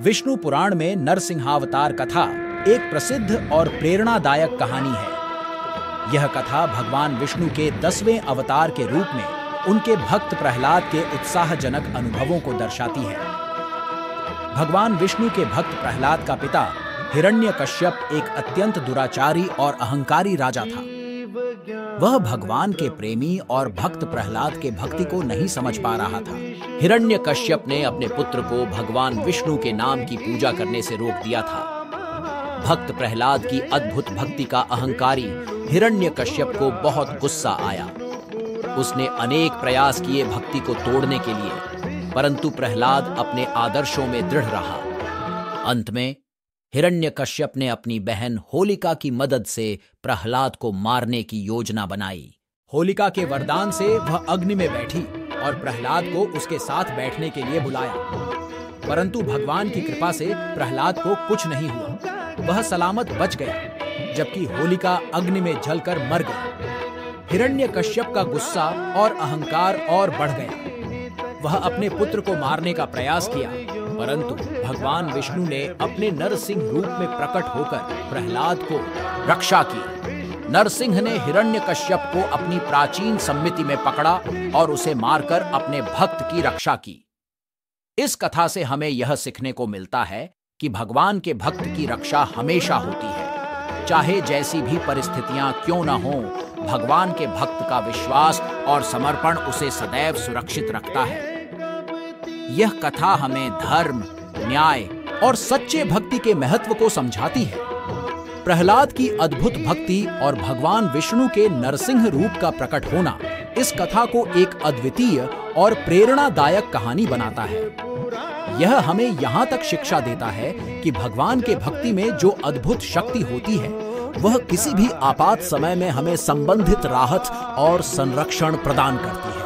विष्णु पुराण में नरसिंहावतार कथा एक प्रसिद्ध और प्रेरणादायक कहानी है। यह कथा भगवान विष्णु के 10वें अवतार के रूप में उनके भक्त प्रहलाद के उत्साहजनक अनुभवों को दर्शाती है। भगवान विष्णु के भक्त प्रहलाद का पिता हिरण्यकश्यप एक अत्यंत दुराचारी और अहंकारी राजा था। वह भगवान के प्रेमी और भक्त प्रहलाद के भक्ति को नहीं समझ पा रहा था। हिरण्यकश्यप ने अपने पुत्र को भगवान विष्णु के नाम की पूजा करने से रोक दिया था। भक्त प्रहलाद की अद्भुत भक्ति का अहंकारी हिरण्यकश्यप को बहुत गुस्सा आया। उसने अनेक प्रयास किए भक्ति को तोड़ने के लिए, परंतु प्रहलाद अपने आदर्शों में दृढ़ रहा। अंत में हिरण्यकश्यप ने अपनी बहन होलिका की मदद से प्रहलाद को मारने की योजना बनाई। होलिका के वरदान से वह अग्नि में बैठी और प्रहलाद को उसके साथ बैठने के लिए बुलाया, परंतु भगवान की कृपा से प्रहलाद को कुछ नहीं हुआ। वह सलामत बच गया, जबकि होलिका अग्नि में जलकर मर गई। हिरण्यकश्यप का गुस्सा और अहंकार और बढ़ गया। वह अपने पुत्र को मारने का प्रयास किया, परंतु भगवान विष्णु ने अपने नरसिंह रूप में प्रकट होकर प्रहलाद को रक्षा की। नरसिंह ने हिरण्यकश्यप को अपनी प्राचीन सम्मिति में पकड़ा और उसे मारकर अपने भक्त की रक्षा की। इस कथा से हमें यह सीखने को मिलता है कि भगवान के भक्त की रक्षा हमेशा होती है। चाहे जैसी भी परिस्थितियां क्यों न हों, भगवान के भक्त का विश्वास और समर्पण उसे सदैव सुरक्षित रखता है। यह कथा हमें धर्म, न्याय और सच्चे भक्ति के महत्व को समझाती है। प्रहलाद की अद्भुत भक्ति और भगवान विष्णु के नरसिंह रूप का प्रकट होना इस कथा को एक अद्वितीय और प्रेरणादायक कहानी बनाता है। यह हमें यहाँ तक शिक्षा देता है कि भगवान के भक्ति में जो अद्भुत शक्ति होती है, वह किसी भी आपात समय में हमें संबंधित राहत और संरक्षण प्रदान करती है।